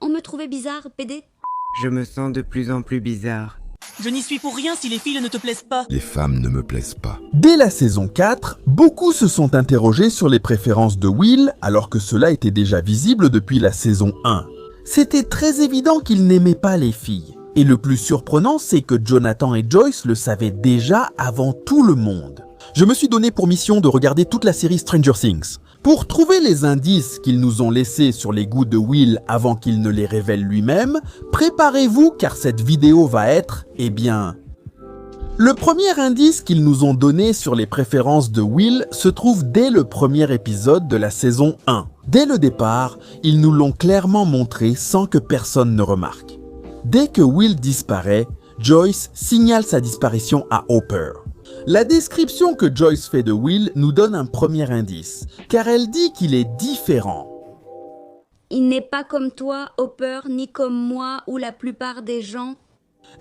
On me trouvait bizarre, PD. Je me sens de plus en plus bizarre. Je n'y suis pour rien si les filles ne te plaisent pas. Les femmes ne me plaisent pas. Dès la saison 4, beaucoup se sont interrogés sur les préférences de Will alors que cela était déjà visible depuis la saison 1. C'était très évident qu'il n'aimait pas les filles. Et le plus surprenant, c'est que Jonathan et Joyce le savaient déjà avant tout le monde. Je me suis donné pour mission de regarder toute la série Stranger Things. Pour trouver les indices qu'ils nous ont laissés sur les goûts de Will avant qu'il ne les révèle lui-même, préparez-vous car cette vidéo va être, eh bien... Le premier indice qu'ils nous ont donné sur les préférences de Will se trouve dès le premier épisode de la saison 1. Dès le départ, ils nous l'ont clairement montré sans que personne ne remarque. Dès que Will disparaît, Joyce signale sa disparition à Hopper. La description que Joyce fait de Will nous donne un premier indice, car elle dit qu'il est différent. Il n'est pas comme toi, Hopper, ni comme moi ou la plupart des gens.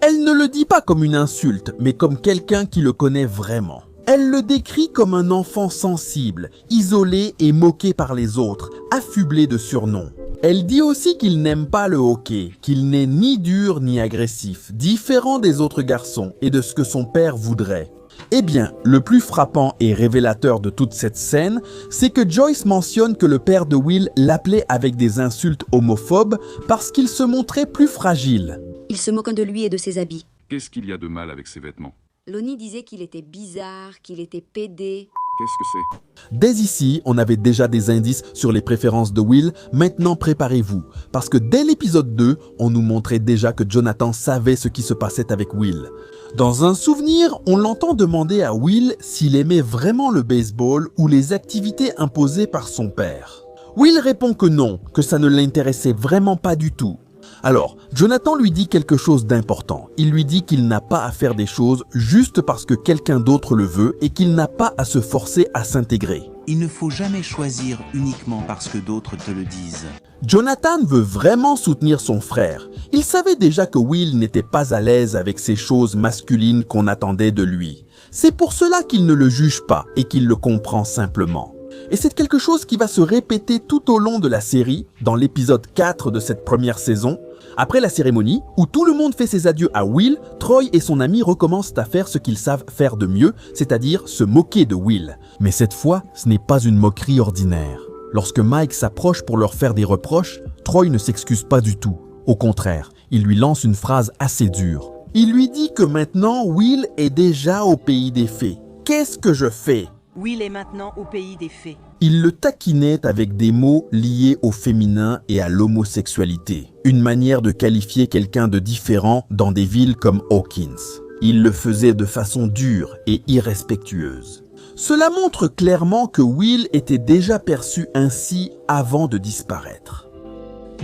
Elle ne le dit pas comme une insulte, mais comme quelqu'un qui le connaît vraiment. Elle le décrit comme un enfant sensible, isolé et moqué par les autres, affublé de surnoms. Elle dit aussi qu'il n'aime pas le hockey, qu'il n'est ni dur ni agressif, différent des autres garçons et de ce que son père voudrait. Eh bien, le plus frappant et révélateur de toute cette scène, c'est que Joyce mentionne que le père de Will l'appelait avec des insultes homophobes parce qu'il se montrait plus fragile. Il se moque de lui et de ses habits. Qu'est-ce qu'il y a de mal avec ces vêtements? Lonnie disait qu'il était bizarre, qu'il était pédé. Qu'est-ce que c'est? Dès ici, on avait déjà des indices sur les préférences de Will, maintenant préparez-vous, parce que dès l'épisode 2, on nous montrait déjà que Jonathan savait ce qui se passait avec Will. Dans un souvenir, on l'entend demander à Will s'il aimait vraiment le baseball ou les activités imposées par son père. Will répond que non, que ça ne l'intéressait vraiment pas du tout. Alors, Jonathan lui dit quelque chose d'important. Il lui dit qu'il n'a pas à faire des choses juste parce que quelqu'un d'autre le veut et qu'il n'a pas à se forcer à s'intégrer. Il ne faut jamais choisir uniquement parce que d'autres te le disent. Jonathan veut vraiment soutenir son frère. Il savait déjà que Will n'était pas à l'aise avec ces choses masculines qu'on attendait de lui. C'est pour cela qu'il ne le juge pas et qu'il le comprend simplement. Et c'est quelque chose qui va se répéter tout au long de la série, dans l'épisode 4 de cette première saison. Après la cérémonie, où tout le monde fait ses adieux à Will, Troy et son ami recommencent à faire ce qu'ils savent faire de mieux, c'est-à-dire se moquer de Will. Mais cette fois, ce n'est pas une moquerie ordinaire. Lorsque Mike s'approche pour leur faire des reproches, Troy ne s'excuse pas du tout. Au contraire, il lui lance une phrase assez dure. Il lui dit que maintenant, Will est déjà au pays des fées. Qu'est-ce que je fais ? Will est maintenant au pays des fées. Il le taquinait avec des mots liés au féminin et à l'homosexualité, une manière de qualifier quelqu'un de différent dans des villes comme Hawkins. Il le faisait de façon dure et irrespectueuse. Cela montre clairement que Will était déjà perçu ainsi avant de disparaître.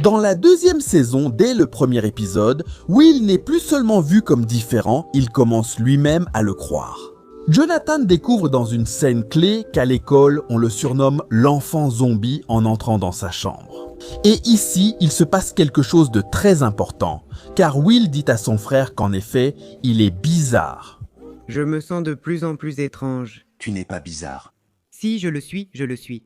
Dans la deuxième saison, dès le premier épisode, Will n'est plus seulement vu comme différent, il commence lui-même à le croire. Jonathan découvre dans une scène clé qu'à l'école, on le surnomme l'enfant zombie en entrant dans sa chambre. Et ici, il se passe quelque chose de très important, car Will dit à son frère qu'en effet, il est bizarre. Je me sens de plus en plus étrange. Tu n'es pas bizarre. Si je le suis, je le suis.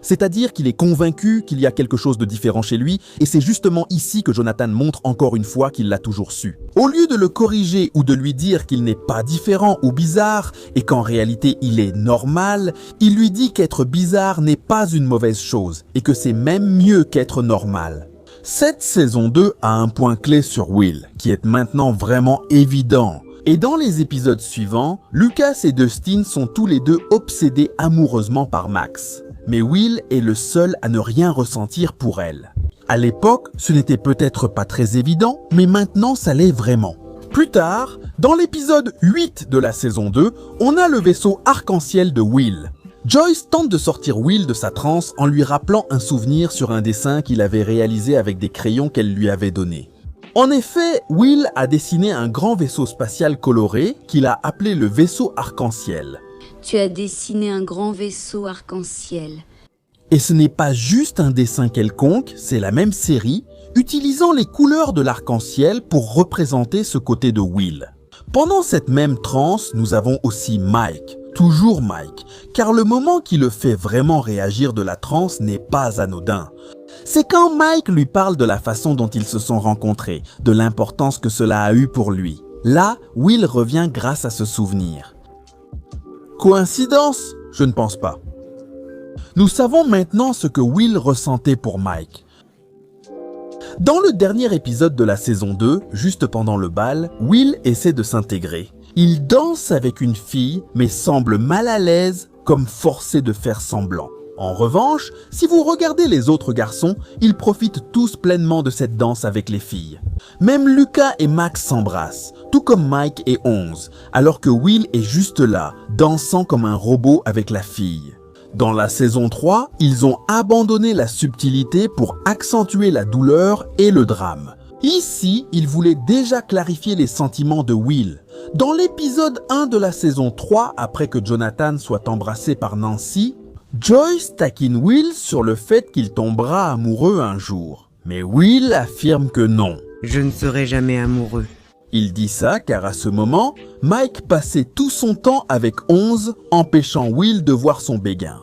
C'est-à-dire qu'il est convaincu qu'il y a quelque chose de différent chez lui, et c'est justement ici que Jonathan montre encore une fois qu'il l'a toujours su. Au lieu de le corriger ou de lui dire qu'il n'est pas différent ou bizarre, et qu'en réalité il est normal, il lui dit qu'être bizarre n'est pas une mauvaise chose, et que c'est même mieux qu'être normal. Cette saison 2 a un point clé sur Will, qui est maintenant vraiment évident. Et dans les épisodes suivants, Lucas et Dustin sont tous les deux obsédés amoureusement par Max. Mais Will est le seul à ne rien ressentir pour elle. À l'époque, ce n'était peut-être pas très évident, mais maintenant ça l'est vraiment. Plus tard, dans l'épisode 8 de la saison 2, on a le vaisseau arc-en-ciel de Will. Joyce tente de sortir Will de sa transe en lui rappelant un souvenir sur un dessin qu'il avait réalisé avec des crayons qu'elle lui avait donnés. En effet, Will a dessiné un grand vaisseau spatial coloré qu'il a appelé le vaisseau arc-en-ciel. Tu as dessiné un grand vaisseau arc-en-ciel. Et ce n'est pas juste un dessin quelconque, c'est la même série, utilisant les couleurs de l'arc-en-ciel pour représenter ce côté de Will. Pendant cette même transe, nous avons aussi Mike. Toujours Mike, car le moment qui le fait vraiment réagir de la transe n'est pas anodin. C'est quand Mike lui parle de la façon dont ils se sont rencontrés, de l'importance que cela a eu pour lui. Là, Will revient grâce à ce souvenir. Coïncidence? Je ne pense pas. Nous savons maintenant ce que Will ressentait pour Mike. Dans le dernier épisode de la saison 2, juste pendant le bal, Will essaie de s'intégrer. Il danse avec une fille, mais semble mal à l'aise, comme forcé de faire semblant. En revanche, si vous regardez les autres garçons, ils profitent tous pleinement de cette danse avec les filles. Même Lucas et Max s'embrassent, tout comme Mike et Onze, alors que Will est juste là, dansant comme un robot avec la fille. Dans la saison 3, ils ont abandonné la subtilité pour accentuer la douleur et le drame. Ici, ils voulaient déjà clarifier les sentiments de Will. Dans l'épisode 1 de la saison 3, après que Jonathan soit embrassé par Nancy, Joyce taquine Will sur le fait qu'il tombera amoureux un jour. Mais Will affirme que non. Je ne serai jamais amoureux. Il dit ça car à ce moment, Mike passait tout son temps avec Onze, empêchant Will de voir son béguin.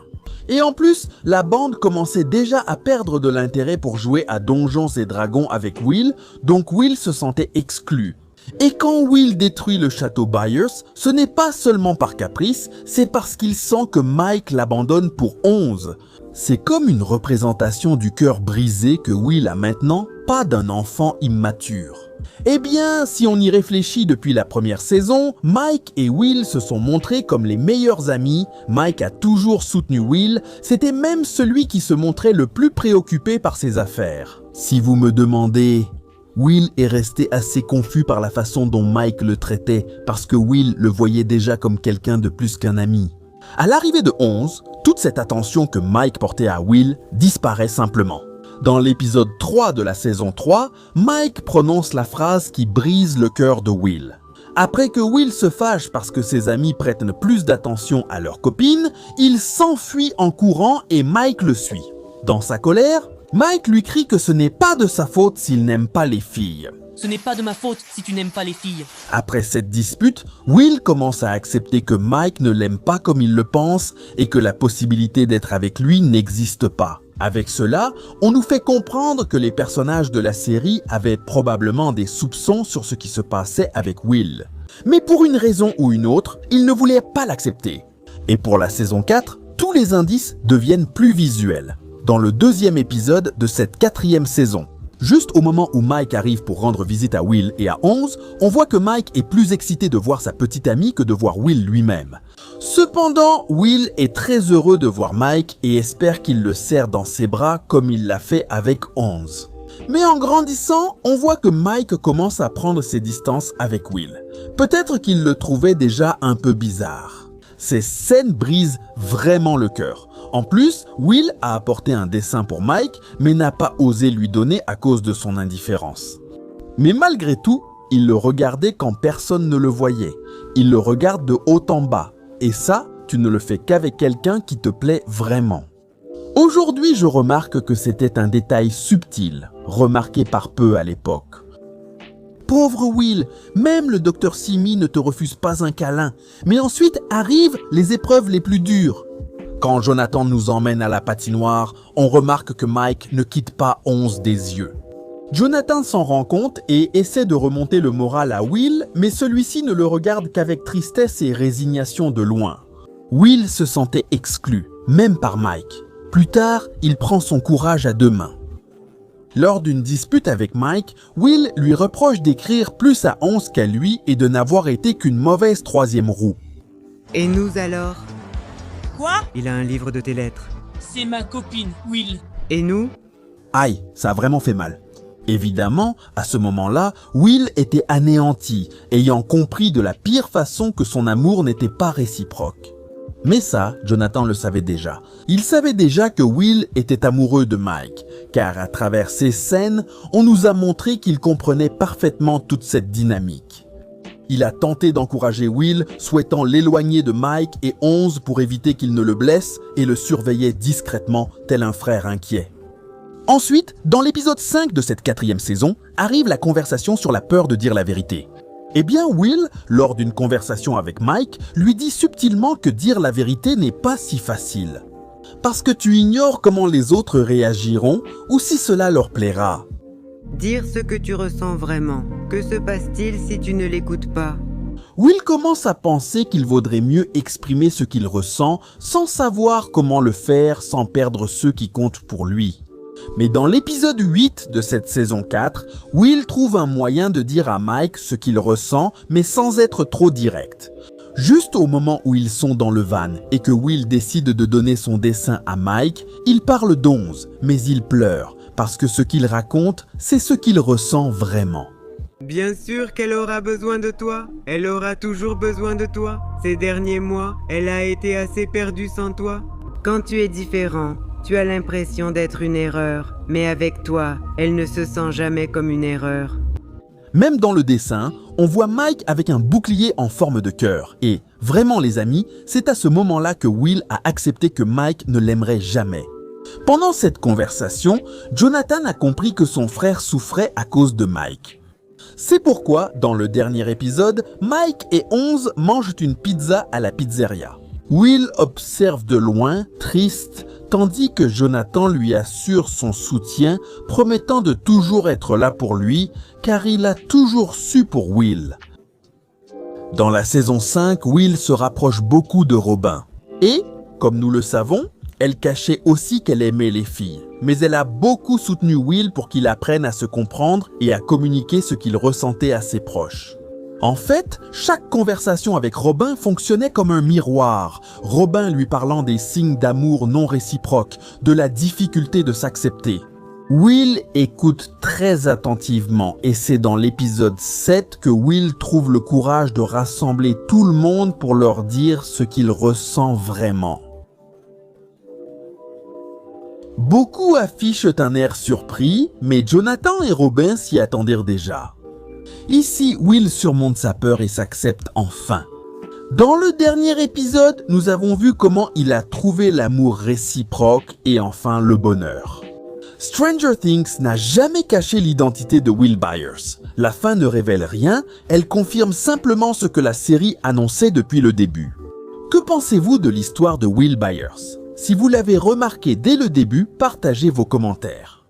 Et en plus, la bande commençait déjà à perdre de l'intérêt pour jouer à Donjons et Dragons avec Will, donc Will se sentait exclu. Et quand Will détruit le château Byers, ce n'est pas seulement par caprice, c'est parce qu'il sent que Mike l'abandonne pour Onze. C'est comme une représentation du cœur brisé que Will a maintenant, pas d'un enfant immature. Eh bien, si on y réfléchit depuis la première saison, Mike et Will se sont montrés comme les meilleurs amis, Mike a toujours soutenu Will, c'était même celui qui se montrait le plus préoccupé par ses affaires. Si vous me demandez, Will est resté assez confus par la façon dont Mike le traitait parce que Will le voyait déjà comme quelqu'un de plus qu'un ami. À l'arrivée de Onze, toute cette attention que Mike portait à Will disparaît simplement. Dans l'épisode 3 de la saison 3, Mike prononce la phrase qui brise le cœur de Will. Après que Will se fâche parce que ses amis prêtent plus d'attention à leur copine, il s'enfuit en courant et Mike le suit. Dans sa colère, Mike lui crie que ce n'est pas de sa faute s'il n'aime pas les filles. Ce n'est pas de ma faute si tu n'aimes pas les filles. Après cette dispute, Will commence à accepter que Mike ne l'aime pas comme il le pense et que la possibilité d'être avec lui n'existe pas. Avec cela, on nous fait comprendre que les personnages de la série avaient probablement des soupçons sur ce qui se passait avec Will. Mais pour une raison ou une autre, ils ne voulaient pas l'accepter. Et pour la saison 4, tous les indices deviennent plus visuels. Dans le deuxième épisode de cette 4e saison, juste au moment où Mike arrive pour rendre visite à Will et à Onze, on voit que Mike est plus excité de voir sa petite amie que de voir Will lui-même. Cependant, Will est très heureux de voir Mike et espère qu'il le serre dans ses bras comme il l'a fait avec Onze. Mais en grandissant, on voit que Mike commence à prendre ses distances avec Will. Peut-être qu'il le trouvait déjà un peu bizarre. Ces scènes brisent vraiment le cœur. En plus, Will a apporté un dessin pour Mike, mais n'a pas osé lui donner à cause de son indifférence. Mais malgré tout, il le regardait quand personne ne le voyait. Il le regarde de haut en bas. Et ça, tu ne le fais qu'avec quelqu'un qui te plaît vraiment. Aujourd'hui, je remarque que c'était un détail subtil, remarqué par peu à l'époque. Pauvre Will, même le Dr Simi ne te refuse pas un câlin. Mais ensuite arrivent les épreuves les plus dures. Quand Jonathan nous emmène à la patinoire, on remarque que Mike ne quitte pas Onze des yeux. Jonathan s'en rend compte et essaie de remonter le moral à Will, mais celui-ci ne le regarde qu'avec tristesse et résignation de loin. Will se sentait exclu, même par Mike. Plus tard, il prend son courage à deux mains. Lors d'une dispute avec Mike, Will lui reproche d'écrire plus à Onze qu'à lui et de n'avoir été qu'une mauvaise troisième roue. Et nous alors? Quoi? Il a un livre de tes lettres. C'est ma copine, Will. Et nous? Aïe, ça a vraiment fait mal. Évidemment, à ce moment-là, Will était anéanti, ayant compris de la pire façon que son amour n'était pas réciproque. Mais ça, Jonathan le savait déjà. Il savait déjà que Will était amoureux de Mike, car à travers ces scènes, on nous a montré qu'il comprenait parfaitement toute cette dynamique. Il a tenté d'encourager Will, souhaitant l'éloigner de Mike et Onze pour éviter qu'il ne le blesse et le surveillait discrètement, tel un frère inquiet. Ensuite, dans l'épisode 5 de cette 4e saison, arrive la conversation sur la peur de dire la vérité. Eh bien, Will, lors d'une conversation avec Mike, lui dit subtilement que dire la vérité n'est pas si facile. Parce que tu ignores comment les autres réagiront ou si cela leur plaira. Dire ce que tu ressens vraiment. Que se passe-t-il si tu ne l'écoutes pas? Will commence à penser qu'il vaudrait mieux exprimer ce qu'il ressent sans savoir comment le faire sans perdre ceux qui comptent pour lui. Mais dans l'épisode 8 de cette saison 4, Will trouve un moyen de dire à Mike ce qu'il ressent mais sans être trop direct. Juste au moment où ils sont dans le van et que Will décide de donner son dessin à Mike, il parle d'11, mais il pleure parce que ce qu'il raconte, c'est ce qu'il ressent vraiment. Bien sûr qu'elle aura besoin de toi. Elle aura toujours besoin de toi. Ces derniers mois, elle a été assez perdue sans toi. Quand tu es différent, tu as l'impression d'être une erreur. Mais avec toi, elle ne se sent jamais comme une erreur. Même dans le dessin, on voit Mike avec un bouclier en forme de cœur. Et, vraiment les amis, c'est à ce moment-là que Will a accepté que Mike ne l'aimerait jamais. Pendant cette conversation, Jonathan a compris que son frère souffrait à cause de Mike. C'est pourquoi, dans le dernier épisode, Mike et 11 mangent une pizza à la pizzeria. Will observe de loin, triste, tandis que Jonathan lui assure son soutien, promettant de toujours être là pour lui, car il a toujours su pour Will. Dans la saison 5, Will se rapproche beaucoup de Robin. Et, comme nous le savons, elle cachait aussi qu'elle aimait les filles. Mais elle a beaucoup soutenu Will pour qu'il apprenne à se comprendre et à communiquer ce qu'il ressentait à ses proches. En fait, chaque conversation avec Robin fonctionnait comme un miroir, Robin lui parlant des signes d'amour non réciproques, de la difficulté de s'accepter. Will écoute très attentivement et c'est dans l'épisode 7 que Will trouve le courage de rassembler tout le monde pour leur dire ce qu'il ressent vraiment. Beaucoup affichent un air surpris, mais Jonathan et Robin s'y attendirent déjà. Ici, Will surmonte sa peur et s'accepte enfin. Dans le dernier épisode, nous avons vu comment il a trouvé l'amour réciproque et enfin le bonheur. Stranger Things n'a jamais caché l'identité de Will Byers. La fin ne révèle rien, elle confirme simplement ce que la série annonçait depuis le début. Que pensez-vous de l'histoire de Will Byers ? Si vous l'avez remarqué dès le début, partagez vos commentaires.